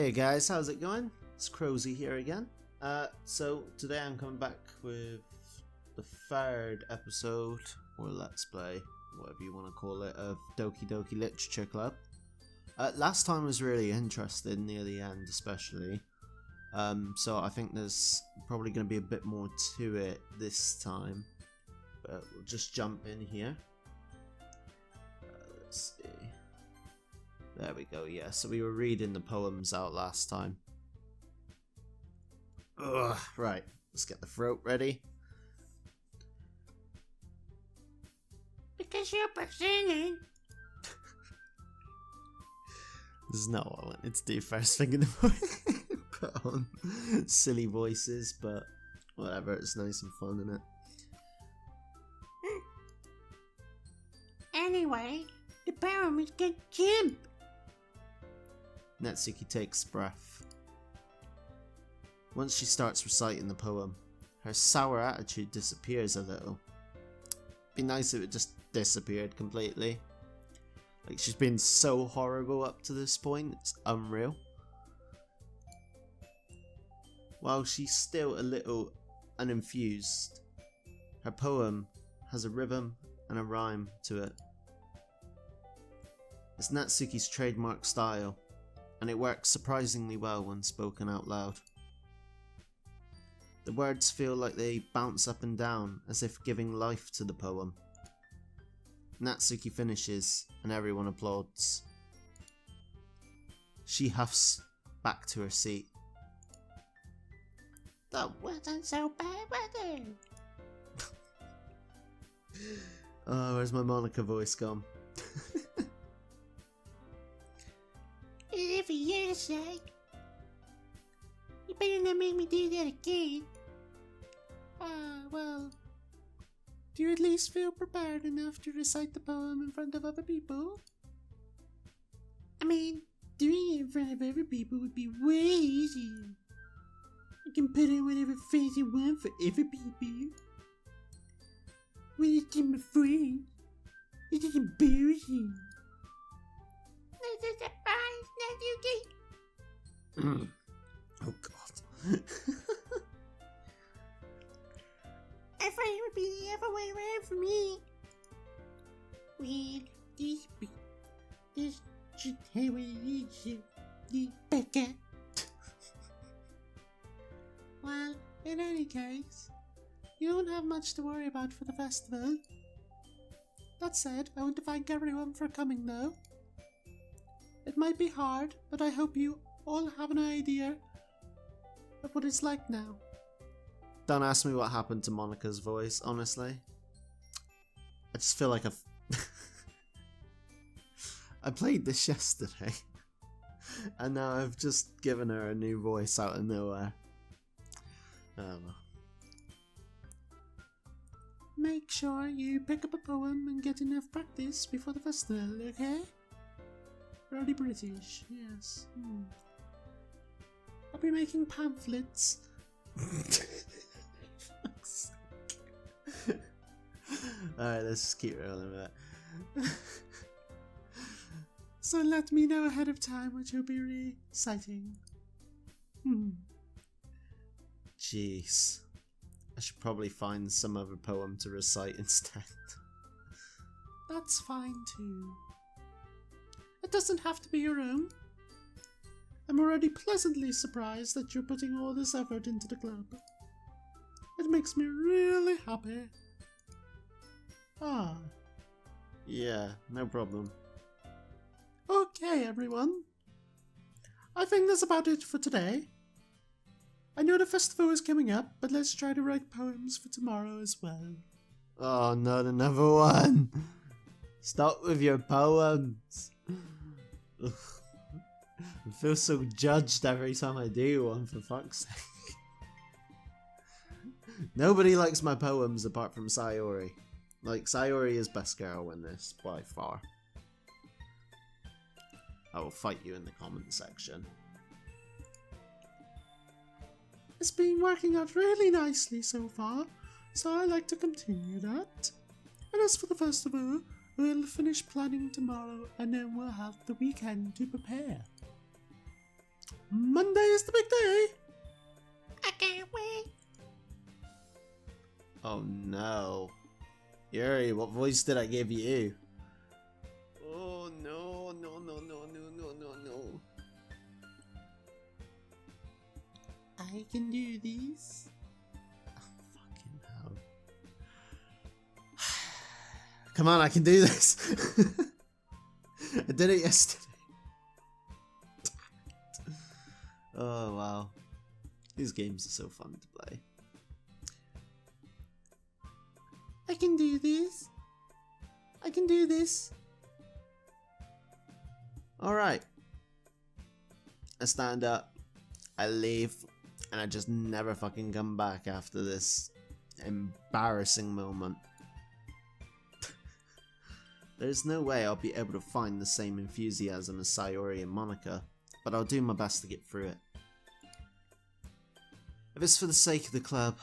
Hey guys, how's it going? It's Crowsy here again. So today I'm coming back with the third episode, or let's play, whatever you want to call it, of Doki Doki Literature Club. Last time was really interesting, near the end especially. So I think there's probably going to be a bit more to it this time. But we'll just jump in here. Let's see. There we go, yeah, so we were reading the poems out last time. Ugh, right, let's get the throat ready. Because you're singing. This is not what I wanted to do first thing in the morning. Put on silly voices, but whatever, it's nice and fun, isn't it? Anyway, the poem is good Jim. Natsuki takes breath. Once she starts reciting the poem, her sour attitude disappears a little. Be nice if it just disappeared completely. Like, she's been so horrible up to this point, it's unreal. While she's still a little uninfused, her poem has a rhythm and a rhyme to it. It's Natsuki's trademark style, and it works surprisingly well when spoken out loud. The words feel like they bounce up and down, as if giving life to the poem. Natsuki finishes, and everyone applauds. She huffs back to her seat. That wasn't so bad, was it? Oh, where's my Monica voice gone? For your sake, you better not make me do that again. Well, do you at least feel prepared enough to recite the poem in front of other people? I mean, doing it in front of other people would be way easier. I can put on whatever face I want for other people. When it's in my friends, it is embarrassing. This is a surprise, Natsuki. Oh god. I thought it would be the other way around for me. Well, this should have it is, Becca. Well, in any case, you don't have much to worry about for the festival. That said, I want to thank everyone for coming though. It might be hard, but I hope you all have an idea of what it's like now. Don't ask me what happened to Monica's voice, honestly. I just feel like I played this yesterday, and now I've just given her a new voice out of nowhere. Oh well. Make sure you pick up a poem and get enough practice before the festival, okay? Really British, yes. I'll be making pamphlets. Alright, let's just keep rolling with it. So let me know ahead of time what you'll be reciting. Jeez. I should probably find some other poem to recite instead. That's fine too. It doesn't have to be your own. I'm already pleasantly surprised that you're putting all this effort into the club. It makes me really happy. Ah. Yeah, no problem. Okay, everyone. I think that's about it for today. I know the festival is coming up, but let's try to write poems for tomorrow as well. Oh, not another one. Stop with your poems. Ugh. I feel so judged every time I do one, for fuck's sake. Nobody likes my poems apart from Sayori. Like, Sayori is best girl in this, by far. I will fight you in the comment section. It's been working out really nicely so far, so I like to continue that. And as for the festival, we'll finish planning tomorrow and then we'll have the weekend to prepare. Monday is the big day. I can't wait. Oh no. Yuri, what voice did I give you? Oh no, no, no, no, no, no, no, no. I can do this. Fucking hell. Come on, I can do this. I did it yesterday. Oh wow. These games are so fun to play. I can do this. I can do this. Alright. I stand up. I leave. And I just never fucking come back after this embarrassing moment. There's no way I'll be able to find the same enthusiasm as Sayori and Monica, but I'll do my best to get through it. If it's for the sake of the club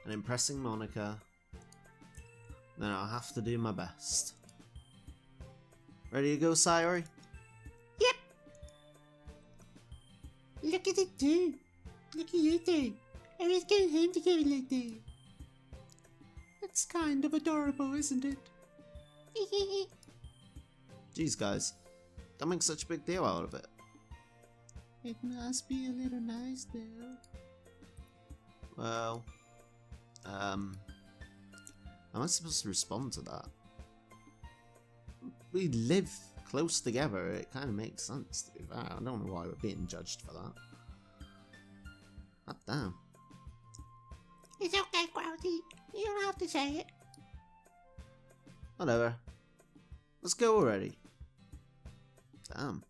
and impressing Monica, then I'll have to do my best. Ready to go, Sayori? Yep. Look at it too. Look at you two. Always going home together like that. It's kind of adorable, isn't it? Jeez, guys. Don't make such a big deal out of it. It must be a little nice though. Well, how am I supposed to respond to that? We live close together, it kind of makes sense to be fair. I don't know why we're being judged for that. God damn. It's okay, Grody. You don't have to say it. Whatever. Let's go already. Damn.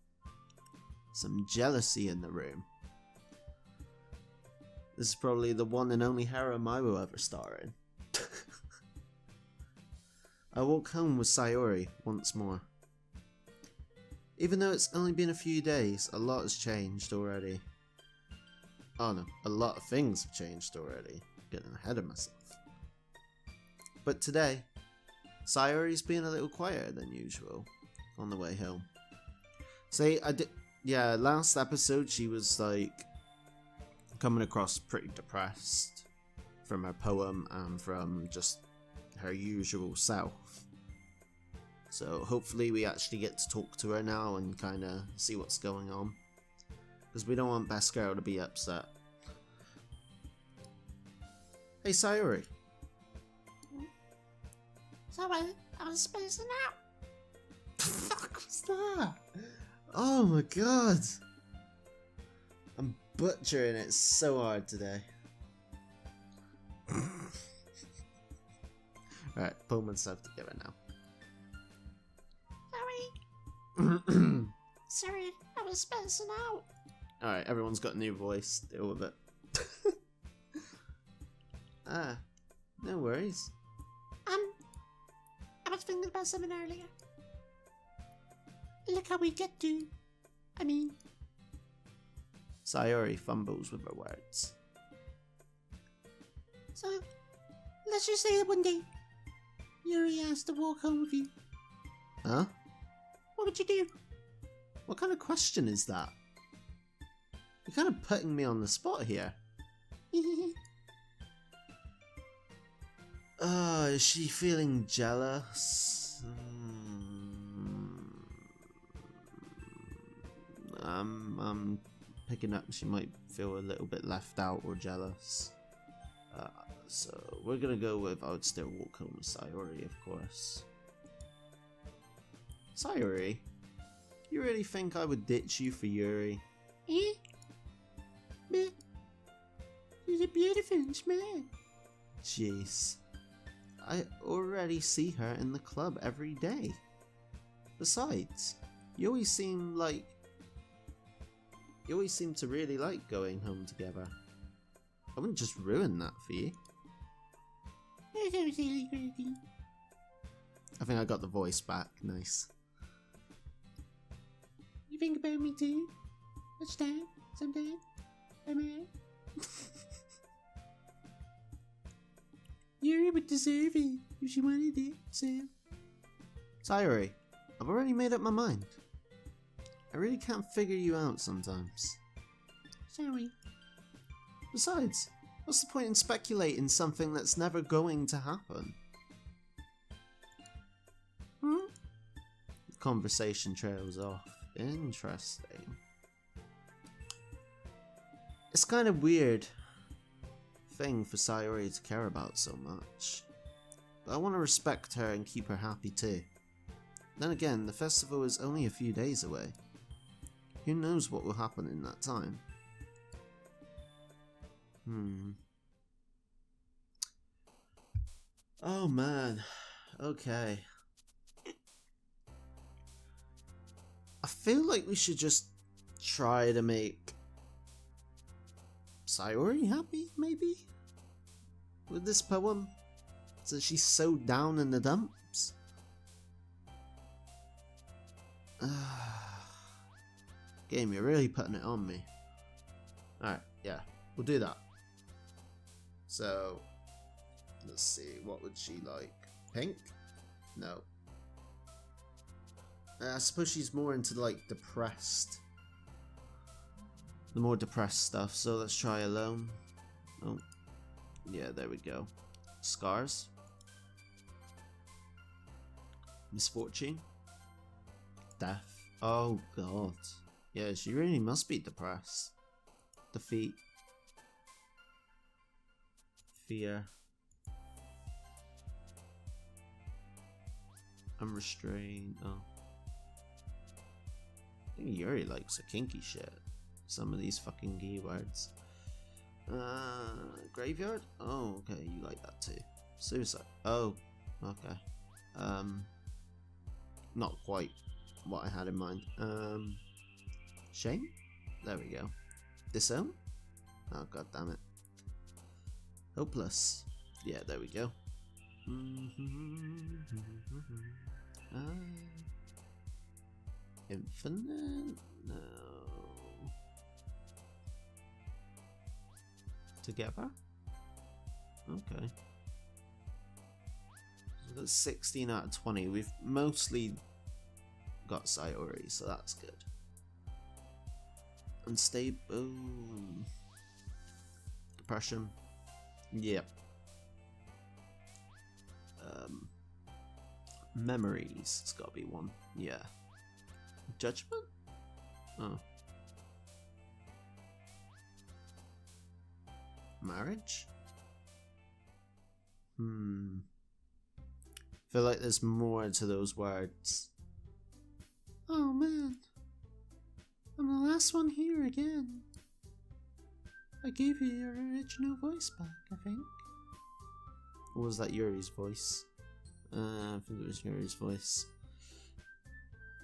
Some jealousy in the room. This is probably the one and only harem I will ever star in. I walk home with Sayori once more. Even though it's only been a few days, a lot has changed already. Oh no, a lot of things have changed already. Getting ahead of myself. But today, Sayori's been a little quieter than usual on the way home. See, last episode she was like coming across pretty depressed from her poem and from just her usual self. So hopefully we actually get to talk to her now and kind of see what's going on. Because we don't want Best Girl to be upset. Hey Sayori. Sorry, I was spacing out. The fuck was that? Oh my god. I'm butchering it so hard today. Alright, pull myself together now. Sorry. Sorry, I was spacing out. Alright, everyone's got a new voice. Deal with it. No worries. I was thinking about something earlier. Look how we get to. I mean, Sayori fumbles with her words. so let's just say that one day Yuri asked to walk home with you. Huh? What would you do? What kind of question is that? You're kind of putting me on the spot here. Is she feeling jealous? I'm picking up she might feel a little bit left out or jealous. So we're gonna go with I would still walk home with Sayori, of course. Sayori? You really think I would ditch you for Yuri? Eh? But she's a beautiful and smart. Jeez. I already see her in the club every day. Besides, you always seem to really like going home together. I wouldn't just ruin that for you. You're so silly, Grody. I think I got the voice back. Nice. You think about me too? Much time? Sometime? Am I right? Yuri would deserve it if she wanted it, so. Sayori, I've already made up my mind. I really can't figure you out sometimes. Sorry. Besides, what's the point in speculating something that's never going to happen? Hmm? The conversation trails off. Interesting. It's kind of weird thing for Sayori to care about so much. But I want to respect her and keep her happy too. Then again, the festival is only a few days away. Who knows what will happen in that time? Oh man. Okay. I feel like we should just try to make Sayori happy, maybe? With this poem? So she's so down in the dumps. Game, you're really putting it on me. Alright, yeah, we'll do that. So, let's see, what would she like? Pink? No. I suppose she's more into like depressed. The more depressed stuff, so let's try alone. Oh, yeah, there we go. Scars. Misfortune. Death. Oh god. Yeah, she really must be depressed. Defeat. Fear. Unrestrained. Oh. I think Yuri likes a kinky shit. Some of these fucking keywords. Graveyard? Oh, okay, you like that too. Suicide. Oh, okay. Not quite what I had in mind. Shame? There we go. Disown? Oh, god damn it. Hopeless. Yeah, there we go. Infinite? No. Together? Okay. So that's 16 out of 20. We've mostly got Sayori, so that's good. Unstable. Depression. Yep. Memories. It's gotta be one. Yeah. Judgment? Oh. Marriage? Feel like there's more to those words. Oh man. I'm the last one here again. I gave you your original voice back, I think. Or was that Yuri's voice? I think it was Yuri's voice.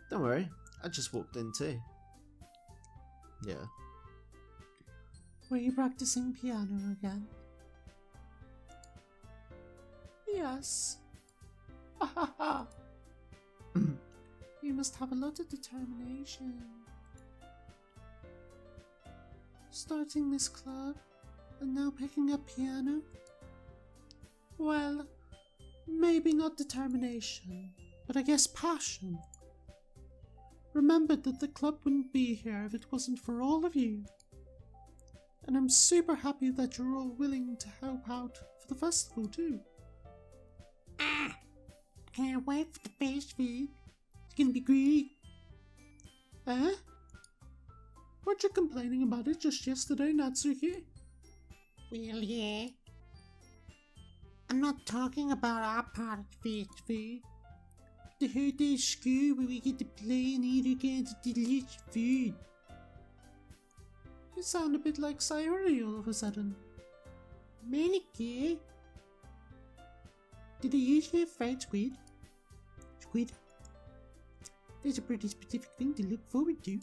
Don't worry, I just walked in too. Yeah. Were you practicing piano again? Yes. Ha ha ha. You must have a lot of determination. Starting this club and now picking up piano? Well, maybe not determination, but I guess passion. Remembered that the club wouldn't be here if it wasn't for all of you. And I'm super happy that you're all willing to help out for the festival too. Ah! Can't wait for the festival. It's gonna be great. Eh? Weren't you complaining about it just yesterday, Natsuki? Well, yeah. I'm not talking about our part of the festival. The whole day school where we get to play and eat all kinds of delicious food. You sound a bit like Sayori all of a sudden. Manicure? Did I usually fight squid? Squid? That's a pretty specific thing to look forward to.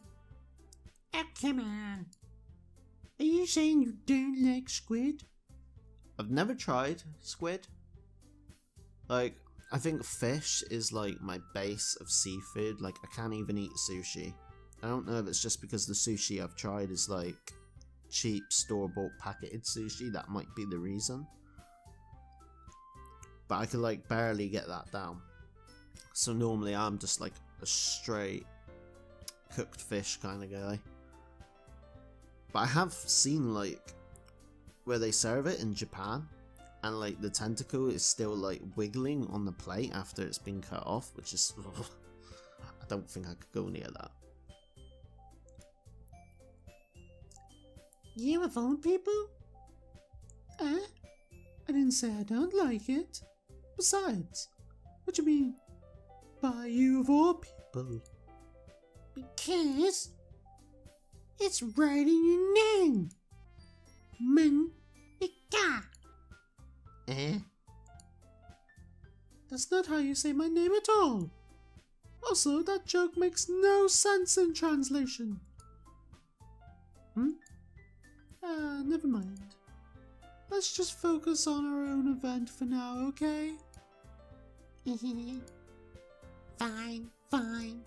Oh, come on. Are you saying you don't like squid? I've never tried squid. Like, I think fish is like my base of seafood. Like, I can't even eat sushi. I don't know if it's just because the sushi I've tried is like cheap store-bought packeted sushi. That might be the reason. But I could like barely get that down. So normally I'm just like a straight cooked fish kind of guy. But I have seen like where they serve it in Japan, and like the tentacle is still like wiggling on the plate after it's been cut off, which is I don't think I could go near that. You of all people? I didn't say I don't like it. Besides, what do you mean by you of all people? Because it's right in your name. Monica. That's not how you say my name at all. Also, that joke makes no sense in translation. Never mind. Let's just focus on our own event for now, okay? Fine.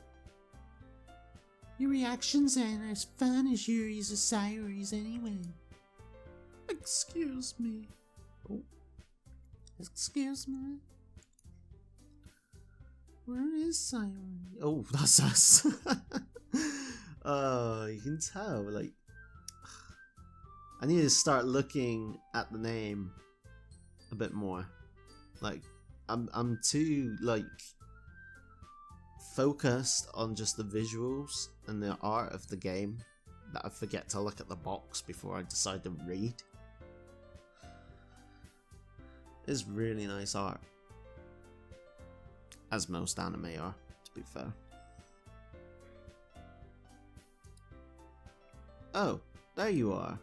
Your reactions aren't as fun as Yuri's or Sayori's anyway. Excuse me. Oh. Excuse me. Where is Sayori? Oh, that's us. Oh, you can tell, like, I need to start looking at the name a bit more. Like, I'm too, like, focused on just the visuals and the art of the game that I forget to look at the box before I decide to read. It's really nice art. As most anime are, to be fair. Oh, there you are.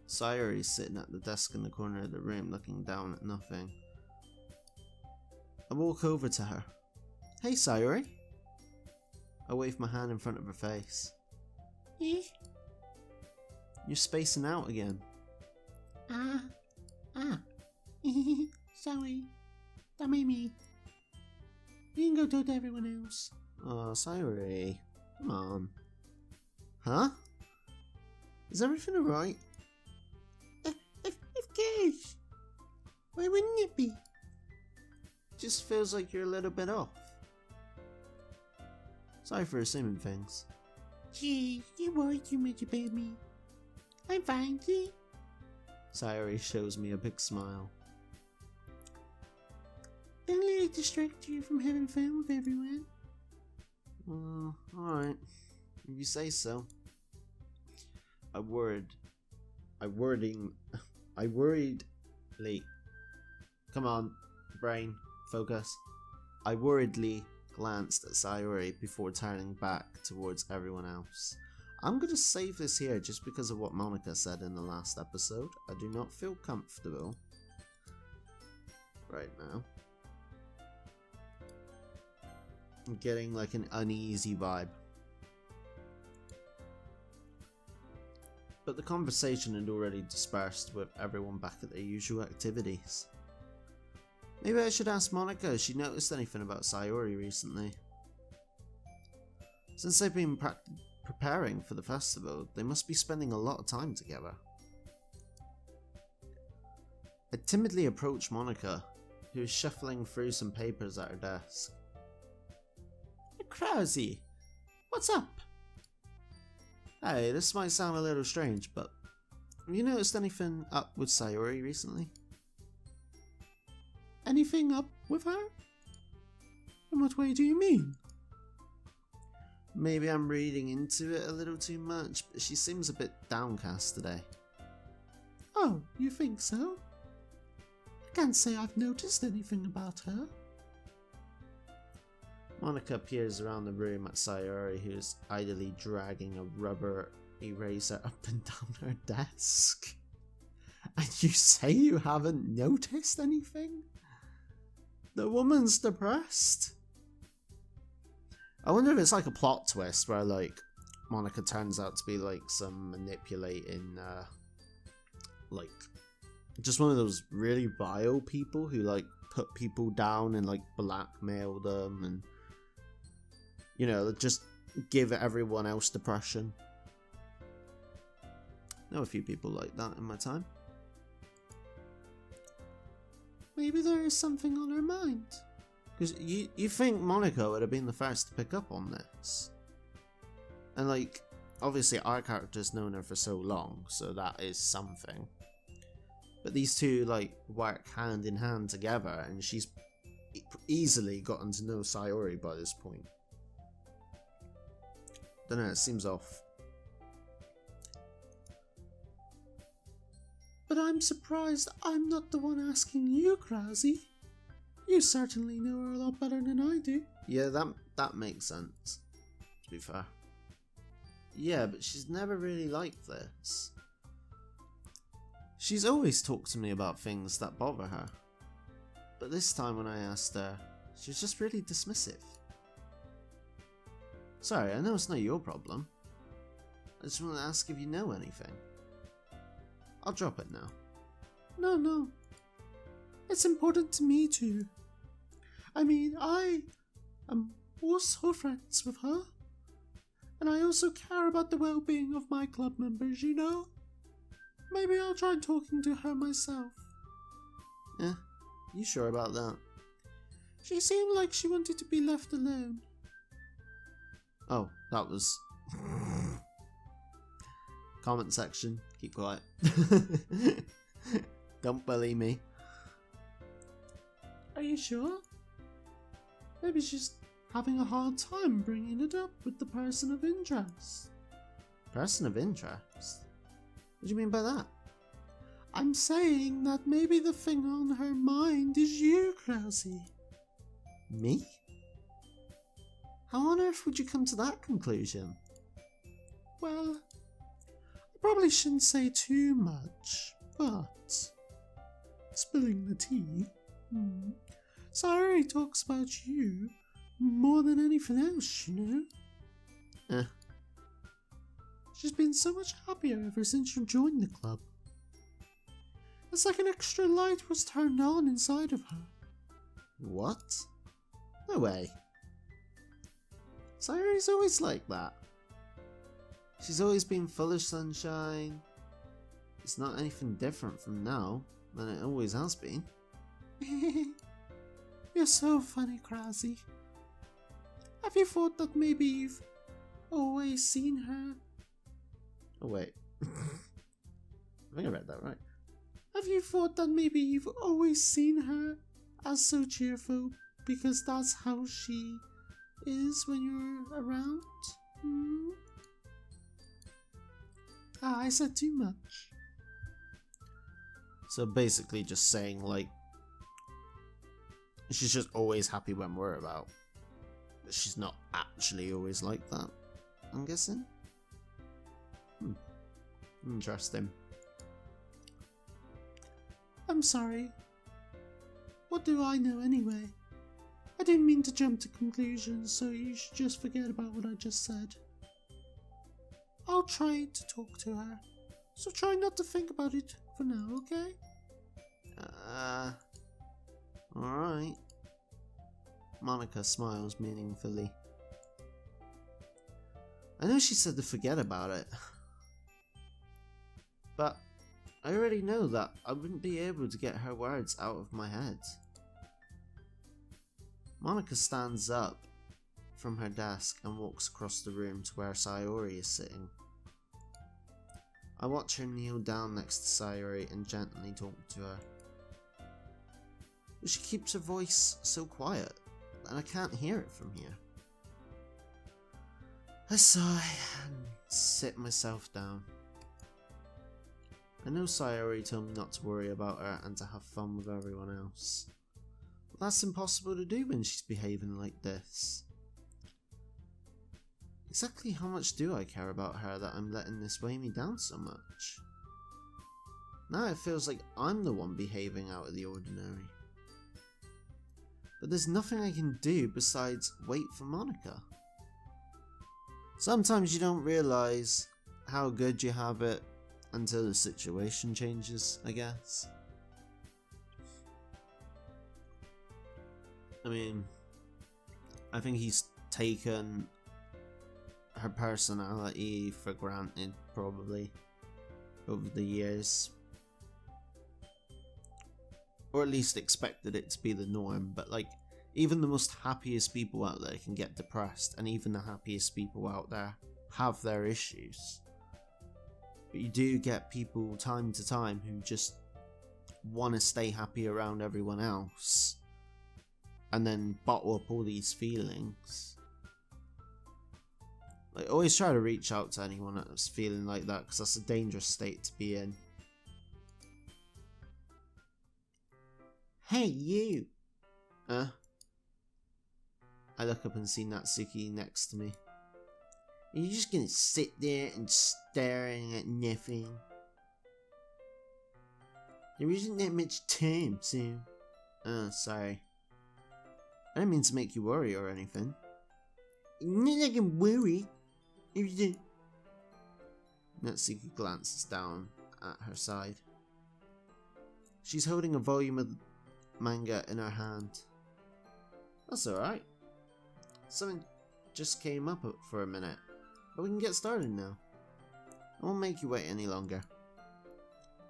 Sayori's sitting at the desk in the corner of the room looking down at nothing. I walk over to her. Hey Sayori. I wave my hand in front of her face. You're spacing out again. Sorry. That made me. You can go talk to everyone else. Oh, Sayori. Come on. Huh? Is everything alright? Of course. Why wouldn't it be? Just feels like you're a little bit off. Sorry for assuming things. Gee, you worry too much about me. I'm fine, see? Sayori shows me a big smile. Don't let it distract you from having fun with everyone. Alright. If you say so. I worriedly. Come on, brain, focus. I worriedly glanced at Sayori before turning back towards everyone else. I'm gonna save this here just because of what Monica said in the last episode. I do not feel comfortable right now. I'm getting like an uneasy vibe. But the conversation had already dispersed with everyone back at their usual activities. Maybe I should ask Monica if she noticed anything about Sayori recently. Since they've been preparing for the festival, they must be spending a lot of time together. I timidly approach Monica, who is shuffling through some papers at her desk. Krause, what's up? Hey, this might sound a little strange, but have you noticed anything up with Sayori recently? Anything up with her? In what way do you mean? Maybe I'm reading into it a little too much, but she seems a bit downcast today. Oh, you think so? I can't say I've noticed anything about her. Monica peers around the room at Sayori, who is idly dragging a rubber eraser up and down her desk. And you say you haven't noticed anything? The woman's depressed. I wonder if it's like a plot twist where like Monica turns out to be like some manipulating like just one of those really vile people who like put people down and like blackmail them and, you know, just give everyone else depression. Know a few people like that in my time. Maybe there is something on her mind. Because you think Monica would have been the first to pick up on this? And like, obviously our character's known her for so long, so that is something. But these two like work hand in hand together, and she's easily gotten to know Sayori by this point. Don't know, it seems off. But I'm surprised I'm not the one asking you, Krause. You certainly know her a lot better than I do. Yeah, that makes sense, to be fair. Yeah, but she's never really like this. She's always talked to me about things that bother her. But this time when I asked her, she was just really dismissive. Sorry, I know it's not your problem. I just want to ask if you know anything. I'll drop it now. No. It's important to me too. I mean, I am also friends with her. And I also care about the well-being of my club members, you know? Maybe I'll try talking to her myself. Eh, you sure about that? She seemed like she wanted to be left alone. Oh, that was... Comment section, keep quiet. Don't bully me. Are you sure? Maybe she's having a hard time bringing it up with the person of interest. Person of interest? What do you mean by that? I'm saying that maybe the thing on her mind is you, Krause. Me? How on earth would you come to that conclusion? Well, I probably shouldn't say too much, but spilling the tea. Sayori talks about you more than anything else, you know? Eh. She's been so much happier ever since you joined the club. It's like an extra light was turned on inside of her. What? No way. Sayori's always like that. She's always been full of sunshine. It's not anything different from now than it always has been. You're so funny, Krause. Have you thought that maybe you've always seen her? Oh wait. I think I read that right. Have you thought that maybe you've always seen her as so cheerful because that's how she is when you're around? I said too much. So basically just saying like she's just always happy when we're about. But she's not actually always like that, I'm guessing. Interesting. I'm sorry. What do I know anyway? I didn't mean to jump to conclusions, so you should just forget about what I just said. I'll try to talk to her, so try not to think about it for now, okay? Alright. Monica smiles meaningfully. I know she said to forget about it, but I already know that I wouldn't be able to get her words out of my head. Monica stands up from her desk and walks across the room to where Sayori is sitting. I watch her kneel down next to Sayori and gently talk to her. But she keeps her voice so quiet that I can't hear it from here. I sigh and sit myself down. I know Sayori told me not to worry about her and to have fun with everyone else. But that's impossible to do when she's behaving like this. Exactly how much do I care about her that I'm letting this weigh me down so much? Now it feels like I'm the one behaving out of the ordinary. But there's nothing I can do besides wait for Monica. Sometimes you don't realise how good you have it until the situation changes, I guess. I mean, I think he's taken her personality for granted, probably, over the years. Or at least expected it to be the norm, but like, even the most happiest people out there can get depressed, and even the happiest people out there have their issues. But you do get people time to time who just want to stay happy around everyone else and then bottle up all these feelings. Like, always try to reach out to anyone that's feeling like that, because that's a dangerous state to be in. Hey, you! I look up and see Natsuki next to me. Are you just gonna sit there and staring at nothing? There isn't that much time, so... Sorry. I didn't mean to make you worry or anything. Not like I'm worried. Natsuki glances down at her side. She's holding a volume of manga in her hand. That's alright. Something just came up for a minute, but we can get started now. I won't make you wait any longer.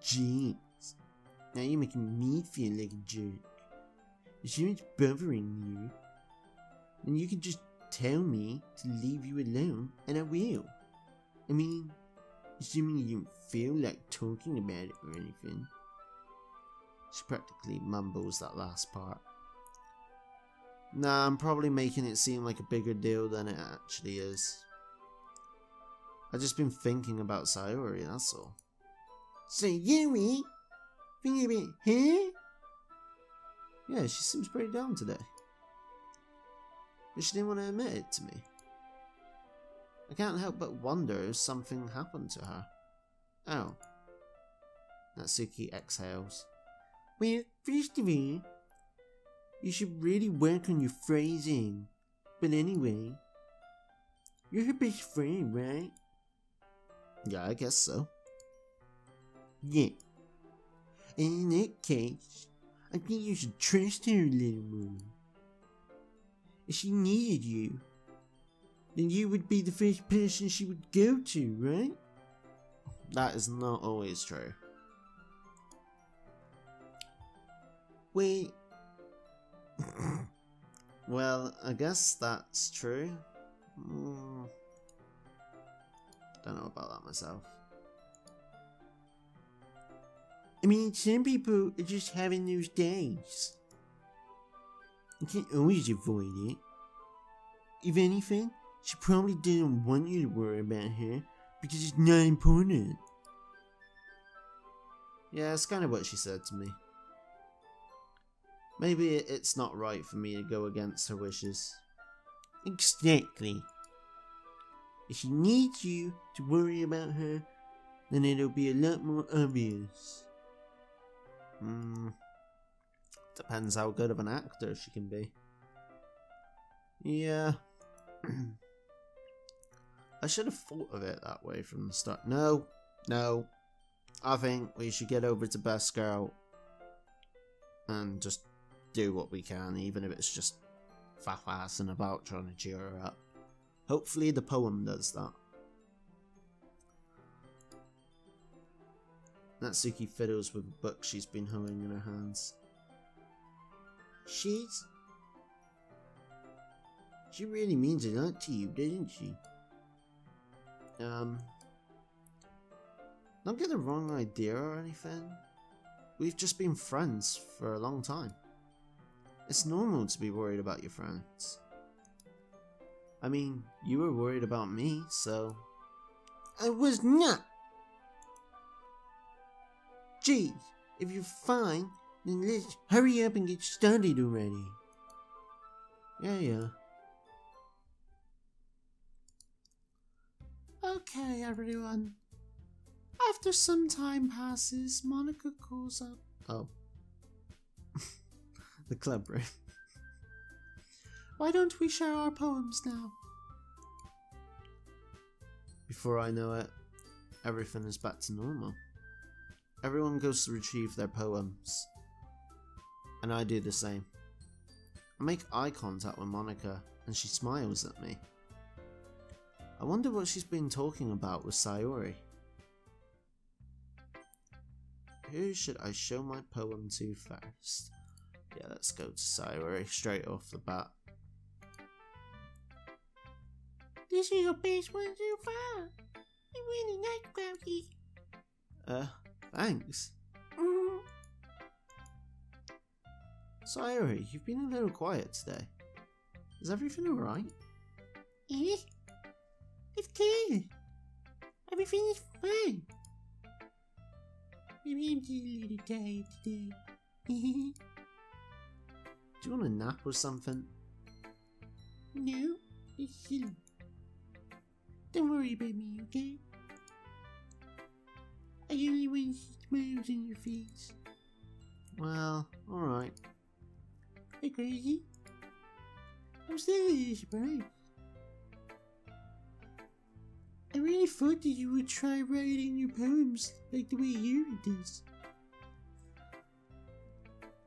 Jeez. Now you're making me feel like a jerk. If someone's bothering you, then you can just tell me to leave you alone, and I will. I mean, assuming you don't feel like talking about it or anything. She practically mumbles that last part. Nah, I'm probably making it seem like a bigger deal than it actually is. I've just been thinking about Sayori, that's all. Sayori? Thinking about her? Yeah, she seems pretty down today. But she didn't want to admit it to me. I can't help but wonder if something happened to her. Oh. Natsuki exhales. Well, first of all, you should really work on your phrasing. But anyway, you're her best friend, right? Yeah, I guess so. Yeah. And in that case, I think you should trust her a little more. If she needed you, then you would be the first person she would go to, right? That is not always true. Wait. Well, I guess that's true. Don't know about that myself. I mean, some people are just having those days. You can't always avoid it. If anything, she probably didn't want you to worry about her because it's not important. Yeah, it's kind of what she said to me. Maybe it's not right for me to go against her wishes. Exactly. If she needs you to worry about her, then it'll be a lot more obvious. Depends how good of an actor she can be. Yeah. I should have thought of it that way from the start. No. I think we should get over to Best Girl and just do what we can, even if it's just faff-assing about trying to cheer her up. Hopefully the poem does that. Natsuki fiddles with a book she's been holding in her hands. She really means a lot to you, doesn't she? Don't get the wrong idea or anything. We've just been friends for a long time. It's normal to be worried about your friends. I mean, you were worried about me, so... I was not! Geez, if you're fine, then let's hurry up and get started already. Yeah. Okay, everyone. After some time passes, Monica calls up. Oh. The club room. Why don't we share our poems now? Before I know it, everything is back to normal. Everyone goes to retrieve their poems. And I do the same. I make eye contact with Monica and she smiles at me. I wonder what she's been talking about with Sayori. Who should I show my poem to first? Yeah, let's go to Sayori straight off the bat. This is your best one so far. I really like Cloudy. Thanks. Mm. Sayori, you've been a little quiet today. Is everything alright? Eh? Of course. Everything is fine. Maybe I'm just a little tired today. Do you want a nap or something? No, it's silly. Don't worry about me, okay? I only want to see smiles on your face. Well, alright. Hey, crazy? I'm still a little surprised. I really thought that you would try writing your poems like the way Yuri does.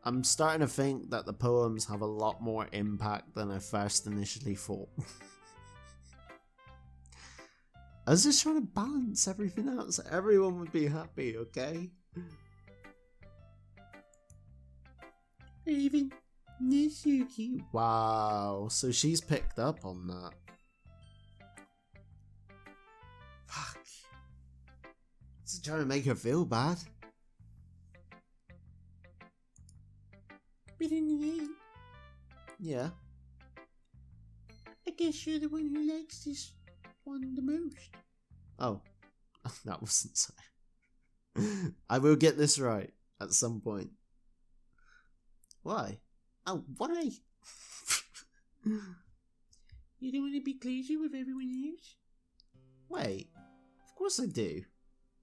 I'm starting to think that the poems have a lot more impact than I first initially thought. I was just trying to balance everything out so everyone would be happy, okay? Or even Nisuki. Wow, so she's picked up on that. Fuck. Just trying to make her feel bad. But in the end, Yeah. I guess you're the one who likes this one the most. Oh, that wasn't so. I will get this right at some point. Why? Oh, why? You don't want to be closer with everyone else? Wait, of course I do.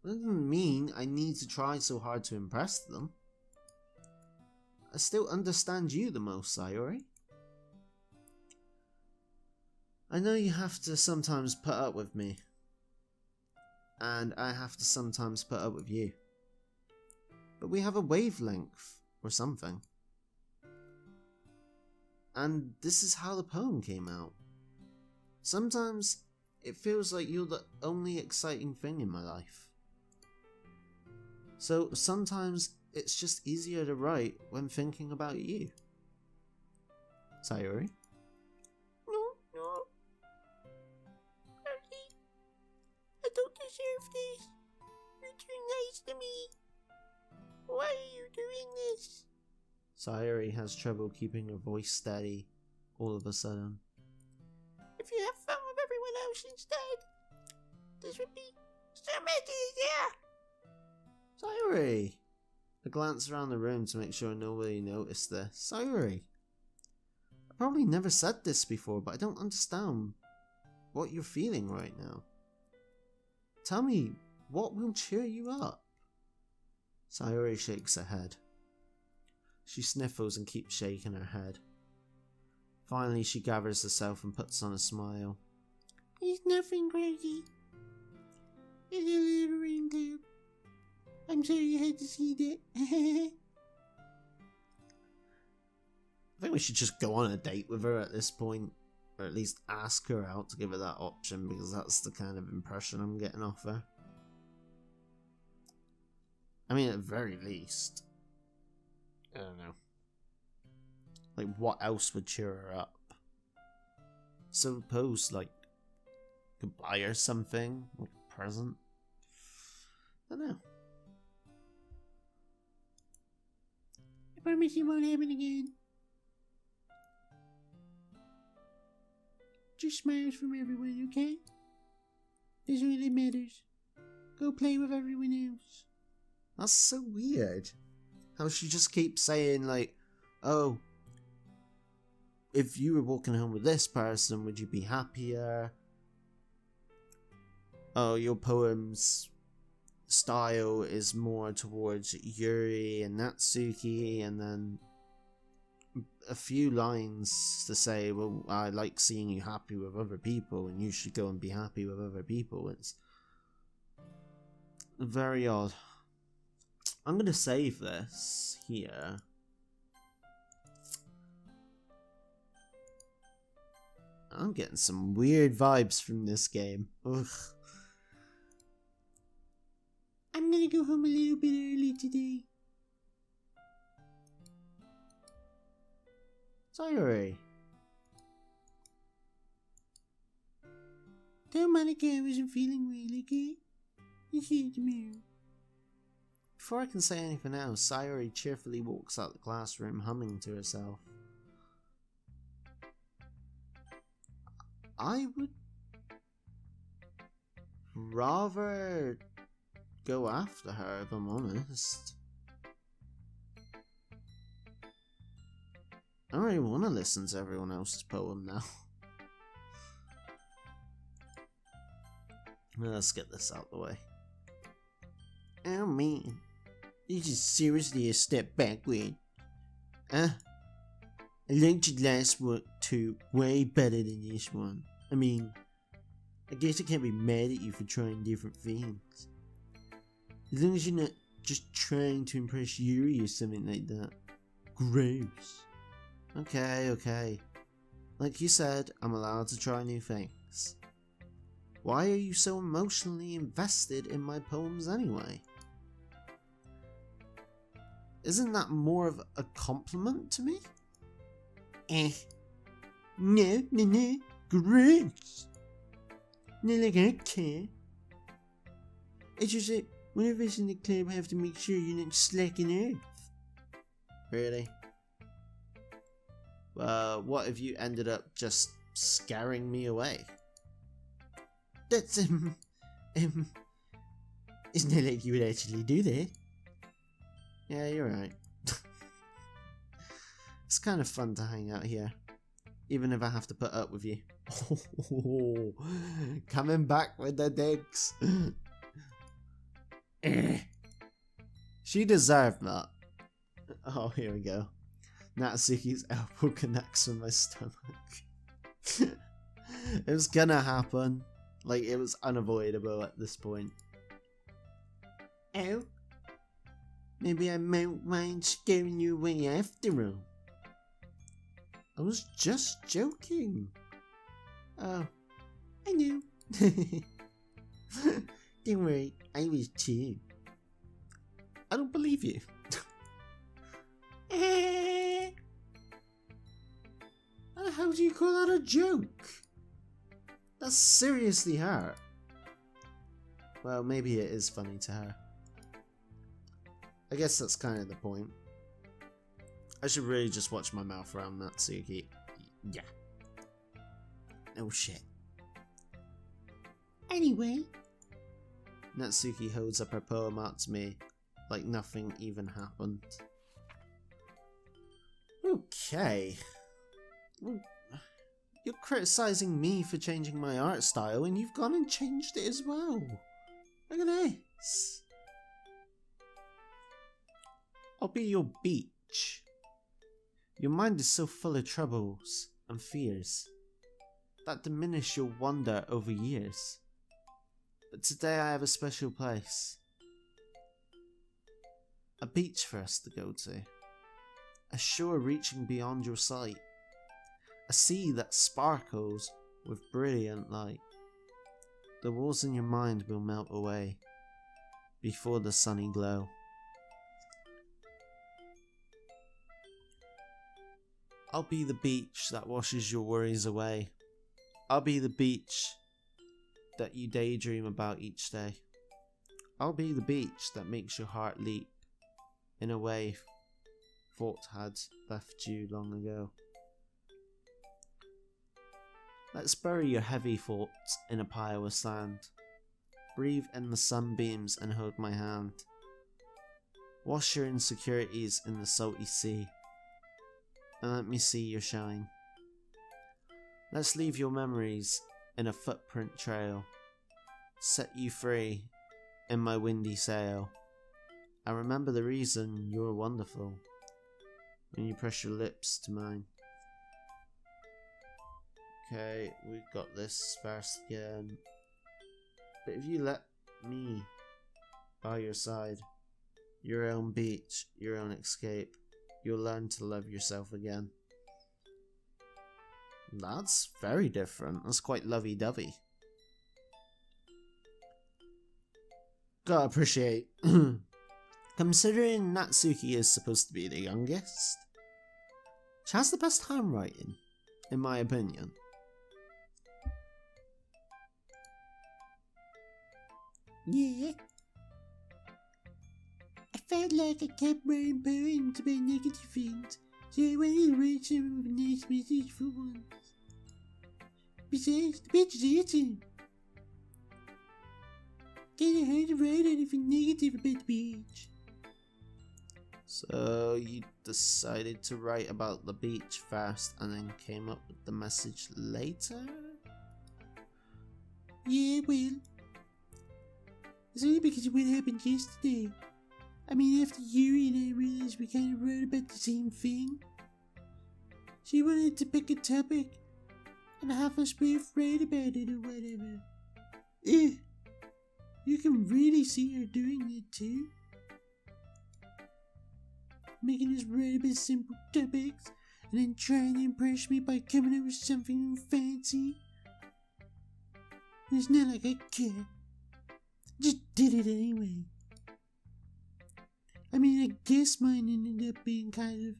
That doesn't mean I need to try so hard to impress them. I still understand you the most, Sayori. I know you have to sometimes put up with me. And I have to sometimes put up with you. But we have a wavelength, or something. And this is how the poem came out. Sometimes it feels like you're the only exciting thing in my life. So sometimes it's just easier to write when thinking about you. Sayori? No. Bertie, I don't deserve this. You're too nice to me. Why are you doing this? Sayori has trouble keeping her voice steady all of a sudden. If you have fun with everyone else instead, this would be so much easier. Sayori! I glance around the room to make sure nobody noticed this. Sayori! I probably never said this before, but I don't understand what you're feeling right now. Tell me, what will cheer you up? Sayori shakes her head. She sniffles and keeps shaking her head. Finally, she gathers herself and puts on a smile. It's nothing crazy. It's a little rain cloud. I'm sorry you had to see that. I think we should just go on a date with her at this point. Or at least ask her out to give her that option, because that's the kind of impression I'm getting off her. I mean, at the very least. I don't know. Like, what else would cheer her up? Suppose, like, could buy her something, like a present. I don't know. I promise it won't happen again. Just smiles from everyone, okay? That's all that matters. Go play with everyone else. That's so weird. How she just keeps saying, like, oh, if you were walking home with this person, would you be happier? Oh, your poem's style is more towards Yuri and Natsuki, and then a few lines to say, well, I like seeing you happy with other people, and you should go and be happy with other people. It's very odd. I'm gonna save this here. I'm getting some weird vibes from this game. Ugh. I'm gonna go home a little bit early today. Sayori. Tell Monica I wasn't feeling well, okay? I'll see you tomorrow. Before I can say anything else, Sayori cheerfully walks out the classroom humming to herself. I would rather go after her, if I'm honest. I don't really want to listen to everyone else's poem now. Let's get this out the way. Oh man, this is seriously a step backward. I liked your last one too way better than this one. I mean, I guess I can't be mad at you for trying different things. As long as you're not just trying to impress Yuri or something like that. Gross. Okay. Like you said, I'm allowed to try new things. Why are you so emotionally invested in my poems anyway? Isn't that more of a compliment to me? No, gross. No, like I care. It's just that one of us in the club have to make sure you're not slacking off. Really? What if you ended up just scaring me away? That's, it's not like you would actually do that. Yeah, you're right. It's kind of fun to hang out here, even if I have to put up with you. Coming back with the digs. She deserved that. Oh, here we go. Natsuki's elbow connects with my stomach. It was gonna happen. Like, it was unavoidable at this point. Oh? Maybe I might mind scaring you away after all. I was just joking. Oh, I know. Don't worry, I was too. I don't believe you. How do you call that a joke? That's seriously her. Well, maybe it is funny to her. I guess that's kind of the point. I should really just watch my mouth around Natsuki. Yeah. Oh shit. Anyway. Natsuki holds up her poem out to me like nothing even happened. Okay. Well, you're criticizing me for changing my art style and you've gone and changed it as well. Look at this. I'll be your beach. Your mind is so full of troubles and fears that diminish your wonder over years. But today I have a special place. A beach for us to go to. A shore reaching beyond your sight. A sea that sparkles with brilliant light. The walls in your mind will melt away before the sunny glow. I'll be the beach that washes your worries away. I'll be the beach that you daydream about each day. I'll be the beach that makes your heart leap in a way thought had left you long ago. Let's bury your heavy thoughts in a pile of sand. Breathe in the sunbeams and hold my hand. Wash your insecurities in the salty sea, and let me see your shine. Let's leave your memories in a footprint trail. Set you free in my windy sail. I remember the reason you're wonderful when you press your lips to mine. Okay, we've got this verse again. But if you let me by your side, your own beach, your own escape, you'll learn to love yourself again. That's very different. That's quite lovey-dovey. Gotta appreciate, considering Natsuki is supposed to be the youngest, she has the best handwriting, in my opinion. Yeah. I felt like I kept writing poems about negative things, so I wanted to write some with a nice message for once. Besides, the beach is awesome. Kinda hard to write anything negative about the beach. So you decided to write about the beach first and then came up with the message later? Yeah, well, it's only because of what happened yesterday. I mean, after Yuri and I realized we kind of wrote about the same thing. She wanted to pick a topic and have us both write about it or whatever. You can really see her doing it too. Making us write about simple topics and then trying to impress me by coming up with something fancy. And it's not like I care. Just did it anyway. I mean, I guess mine ended up being kind of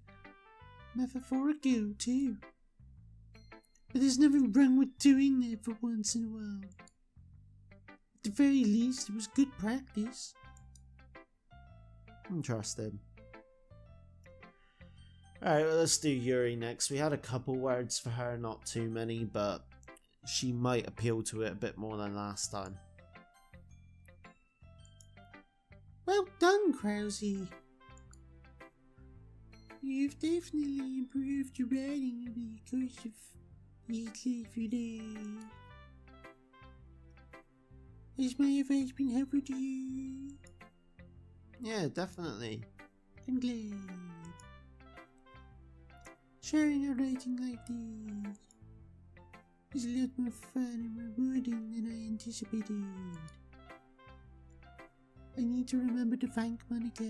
metaphorical too. But there's nothing wrong with doing that for once in a while. At the very least, it was good practice. Interesting. Alright, well, let's do Yuri next. We had a couple words for her, not too many, but she might appeal to it a bit more than last time. Well done, Krause. You've definitely improved your writing over the course of these few days. Has my advice been helpful to you? Yeah, definitely. I'm glad. Sharing a writing like this is a lot more fun and rewarding than I anticipated. I need to remember to thank Monica.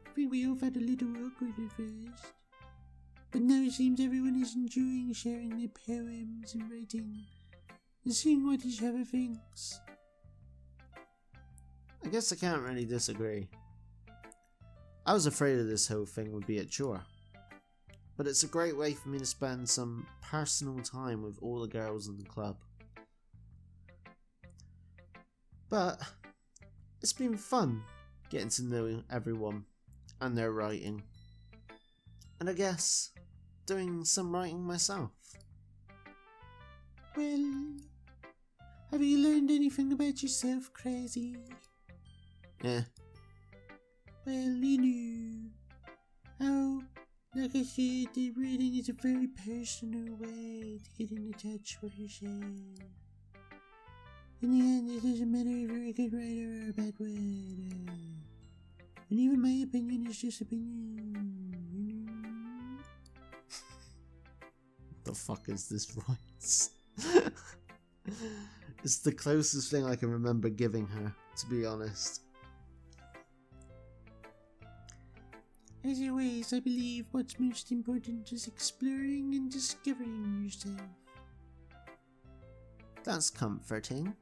I think we all felt a little awkward at first, but now it seems everyone is enjoying sharing their poems and writing and seeing what each other thinks. I guess I can't really disagree. I was afraid of this whole thing would be a chore, but it's a great way for me to spend some personal time with all the girls in the club. But it's been fun getting to know everyone and their writing, and I guess doing some writing myself. Well, have you learned anything about yourself, Crazy? Yeah. Well, you know how, like I said, the reading is a very personal way to get into touch with yourself. In the end, it doesn't matter if you're a good writer or a bad writer. And even my opinion is just opinion, you know? What the fuck is this voice? It's the closest thing I can remember giving her, to be honest. As always, I believe what's most important is exploring and discovering yourself. That's comforting.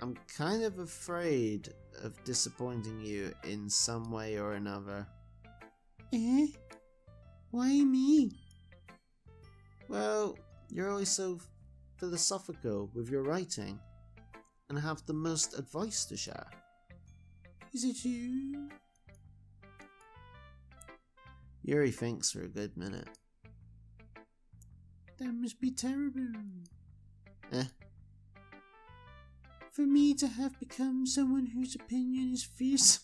I'm kind of afraid of disappointing you in some way or another. Eh? Why me? Well, you're always so philosophical with your writing and have the most advice to share. Is it you? Yuri thinks for a good minute. That must be terrible. Eh? For me to have become someone whose opinion is fierce.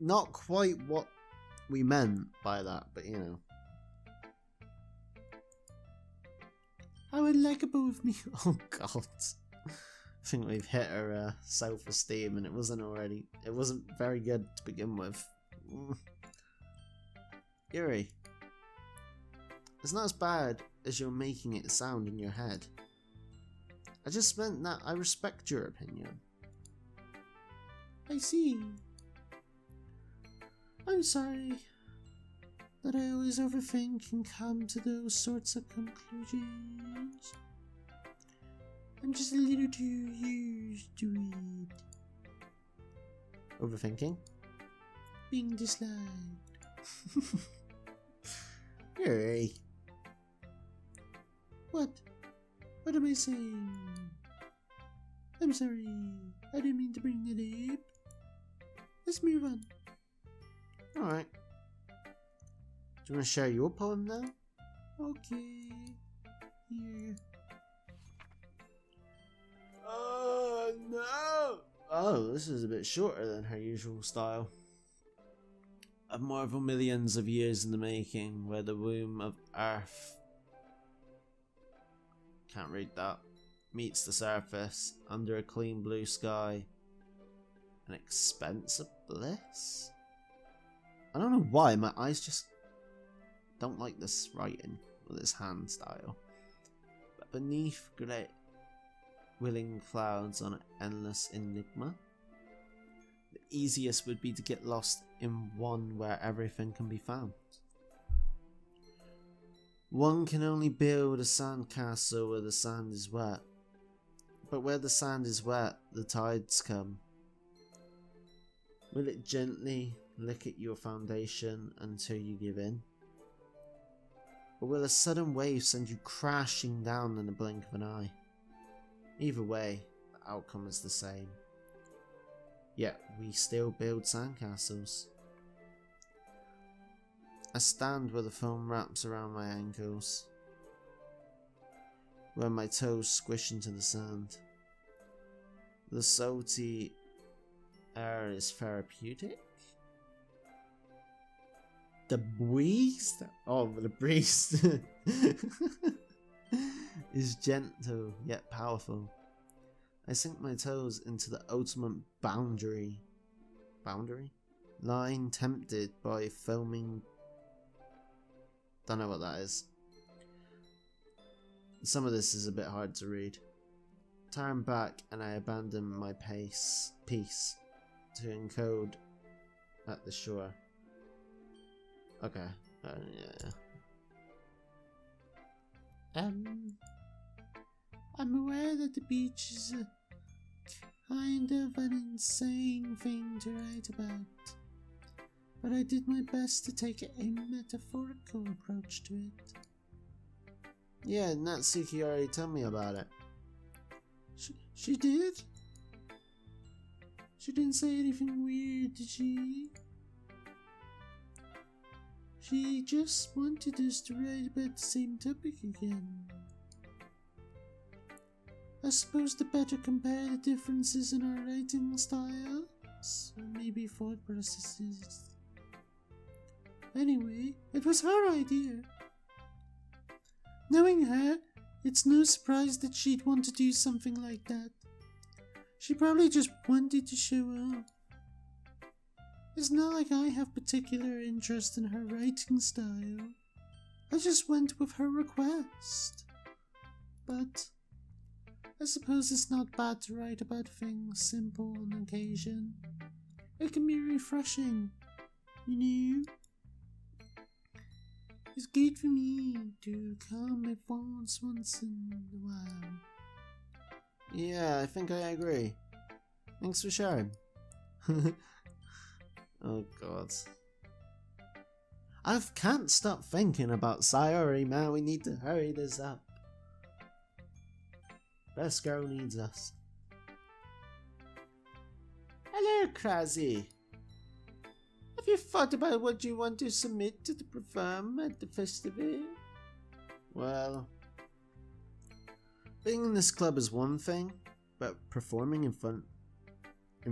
Not quite what we meant by that, but you know. How unlikable of me. Oh god. I think we've hit our self-esteem and it wasn't very good to begin with. Yuri, it's not as bad as you're making it sound in your head. I just meant that I respect your opinion. I see. I'm sorry that I always overthink and come to those sorts of conclusions. I'm just a little too used to it. Overthinking? Being disliked. Yuri. What? What am I saying? I'm sorry. I didn't mean to bring that up. Let's move on. Alright. Do you want to share your poem now? Okay. Here. Oh no! Oh, this is a bit shorter than her usual style. A marvel millions of years in the making, where the womb of Earth, can't read that, meets the surface under a clean blue sky. An expensive bliss? I don't know why, my eyes just don't like this writing with this hand style. But beneath great willing clouds on an endless enigma, the easiest would be to get lost in one where everything can be found. One can only build a sandcastle where the sand is wet, but where the sand is wet, the tides come. Will it gently lick at your foundation until you give in? Or will a sudden wave send you crashing down in the blink of an eye? Either way, the outcome is the same. Yet we still build sandcastles. I stand where the foam wraps around my ankles, where my toes squish into the sand. The salty air is therapeutic. The breeze? Oh, the breeze is gentle yet powerful. I sink my toes into the ultimate boundary line, tempted by foaming. Don't know what that is. Some of this is a bit hard to read. Turn back and I abandon my piece to encode at the shore. Okay. Yeah. I'm aware that the beach is a kind of an insane thing to write about, but I did my best to take a metaphorical approach to it. Yeah, Natsuki already told me about it. She did? She didn't say anything weird, did she? She just wanted us to write about the same topic again. I suppose to better compare the differences in our writing styles, or maybe thought processes. Anyway, it was her idea. Knowing her, it's no surprise that she'd want to do something like that. She probably just wanted to show off. It's not like I have particular interest in her writing style. I just went with her request. But I suppose it's not bad to write about things simple on occasion. It can be refreshing, you know? It's good for me to come at once in a while. Yeah, I think I agree. Thanks for sharing. Oh god. I can't stop thinking about Sayori, man. We need to hurry this up. Best girl needs us. Hello, Krasy. Have you thought about what you want to submit to the perform at the festival? Well, being in this club is one thing, but performing in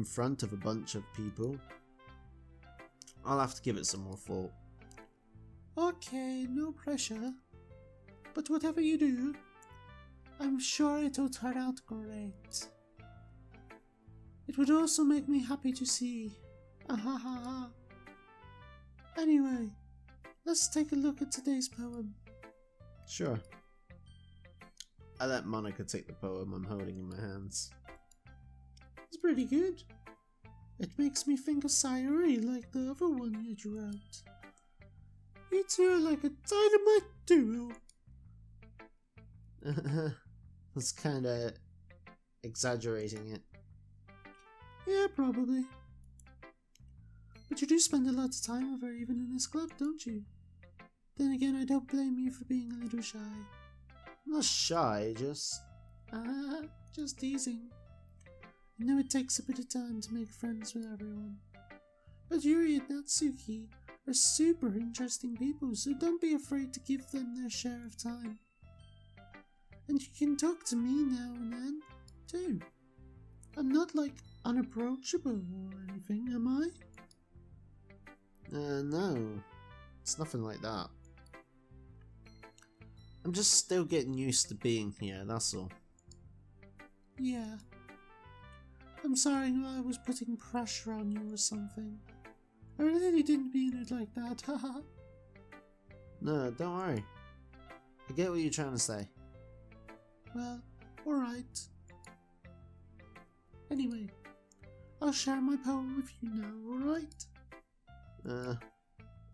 front of a bunch of people, I'll have to give it some more thought. Okay, no pressure. But whatever you do, I'm sure it'll turn out great. It would also make me happy to see. Ahaha. Anyway, let's take a look at today's poem. Sure. I let Monica take the poem I'm holding in my hands. It's pretty good. It makes me think of Sayori like the other one you drew out. You two are like a dynamite duo. That's kinda exaggerating it. Yeah, probably. But you do spend a lot of time with her even in this club, don't you? Then again, I don't blame you for being a little shy. I'm not shy, just... Just teasing. I know it takes a bit of time to make friends with everyone. But Yuri and Natsuki are super interesting people, so don't be afraid to give them their share of time. And you can talk to me now and then, too. I'm not like unapproachable or anything, am I? No. It's nothing like that. I'm just still getting used to being here, that's all. Yeah. I'm sorry I was putting pressure on you or something. I really didn't mean it like that, haha. No, don't worry. I get what you're trying to say. Well, alright. Anyway, I'll share my poem with you now, alright?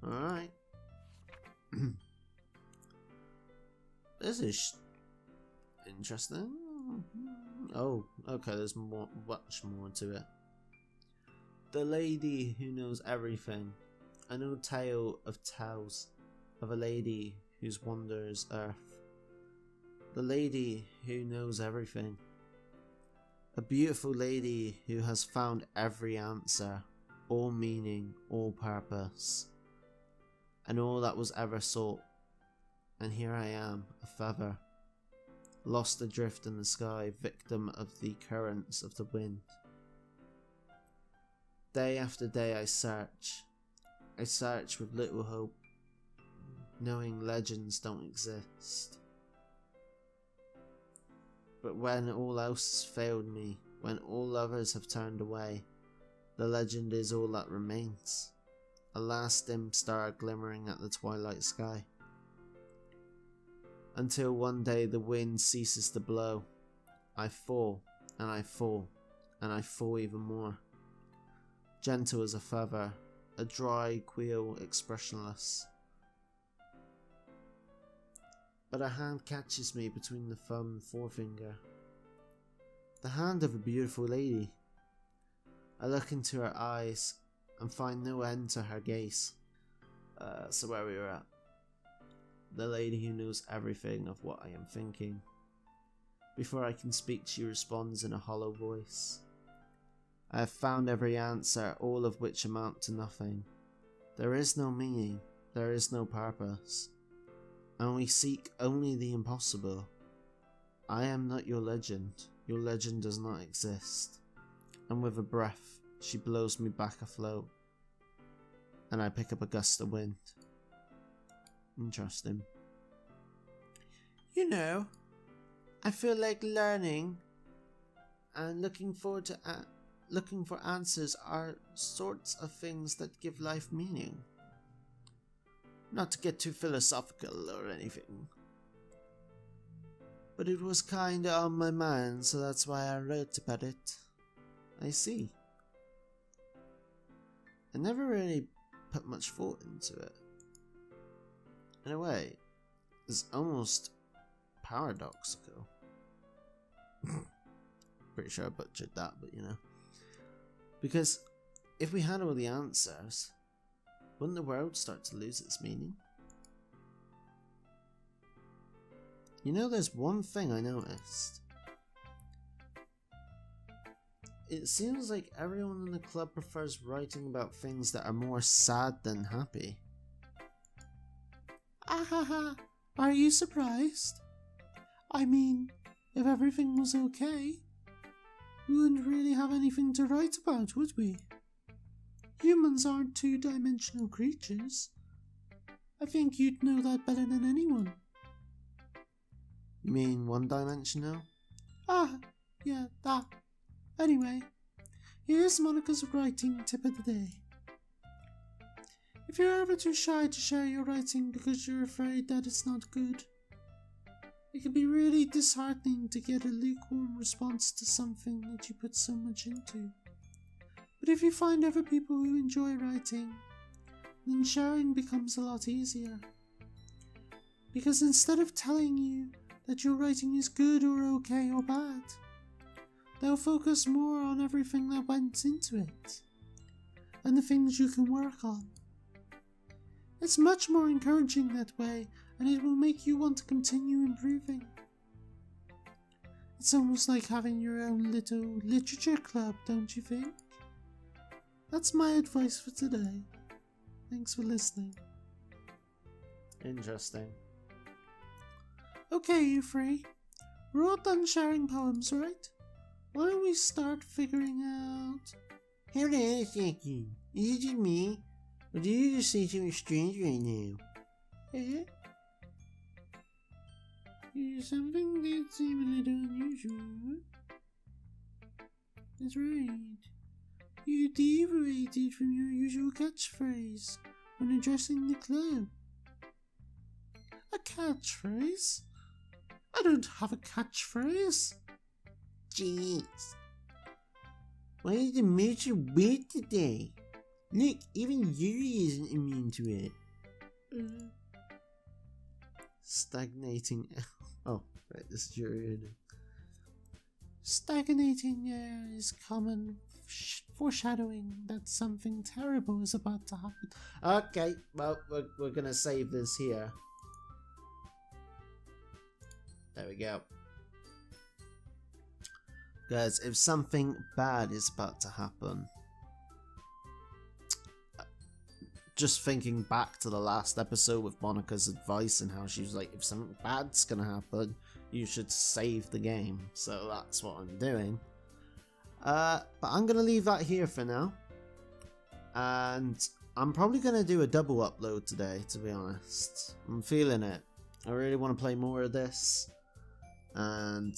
Alright. This is interesting. Oh, okay, there's much more to it. The lady who knows everything. I know tale of tales of a lady whose wonders earth. The lady who knows everything. A beautiful lady who has found every answer, all meaning, all purpose, and all that was ever sought. And here I am, a feather, lost adrift in the sky, victim of the currents of the wind. Day after day I search with little hope, knowing legends don't exist. But when all else has failed me, when all others have turned away, the legend is all that remains, a last dim star glimmering at the twilight sky. Until one day the wind ceases to blow, I fall, and I fall, and I fall even more. Gentle as a feather, a dry quail expressionless. But a hand catches me between the thumb and forefinger. The hand of a beautiful lady. I look into her eyes and find no end to her gaze. So where we were at. The lady who knows everything of what I am thinking. Before I can speak, she responds in a hollow voice. I have found every answer, all of which amount to nothing. There is no meaning, there is no purpose, and we seek only the impossible. I am not your legend does not exist. And with a breath, she blows me back afloat, and I pick up a gust of wind. Interesting. You know, I feel like learning and looking for answers are sorts of things that give life meaning. Not to get too philosophical or anything, but it was kinda on my mind, so that's why I wrote about it. I see. I never really put much thought into it. In a way, it's almost paradoxical. Pretty sure I butchered that, but you know. Because if we had all the answers, wouldn't the world start to lose its meaning? You know, there's one thing I noticed. It seems like everyone in the club prefers writing about things that are more sad than happy. Ahaha, are you surprised? I mean, if everything was okay, we wouldn't really have anything to write about, would we? Humans aren't two-dimensional creatures. I think you'd know that better than anyone. You mean one-dimensional? Ah, yeah, that. Anyway, here's Monica's writing tip of the day. If you're ever too shy to share your writing because you're afraid that it's not good, it can be really disheartening to get a lukewarm response to something that you put so much into. But if you find other people who enjoy writing, then sharing becomes a lot easier. Because instead of telling you that your writing is good or okay or bad, they'll focus more on everything that went into it, and the things you can work on. It's much more encouraging that way, and it will make you want to continue improving. It's almost like having your own little literature club, don't you think? That's my advice for today. Thanks for listening. Interesting. Okay, you three. We're all done sharing poems, right? Why don't we start figuring out... Hold on a second. Is it just me? Or did you just say something strange right now? Eh? Something did seem a little unusual. That's right. You deviated from your usual catchphrase when addressing the club. A catchphrase? I don't have a catchphrase. Jeez. Why is the mood so weird today? Look, even Yuri isn't immune to it. Stagnating. Oh, right, this is Yuri. Stagnating air is common foreshadowing that something terrible is about to happen. Okay, well, we're gonna save this here. There we go. Guys, if something bad is about to happen, just thinking back to the last episode with Monica's advice and how she was like, if something bad's gonna happen, you should save the game. So that's what I'm doing. But I'm gonna leave that here for now. And I'm probably gonna do a double upload today, to be honest. I'm feeling it. I really want to play more of this. And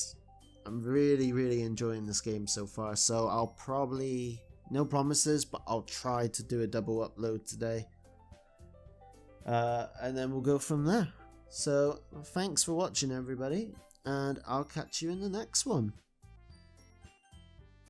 I'm really enjoying this game so far. So I'll probably... no promises, but I'll try to do a double upload today. And then we'll go from there. So, thanks for watching, everybody. And I'll catch you in the next one.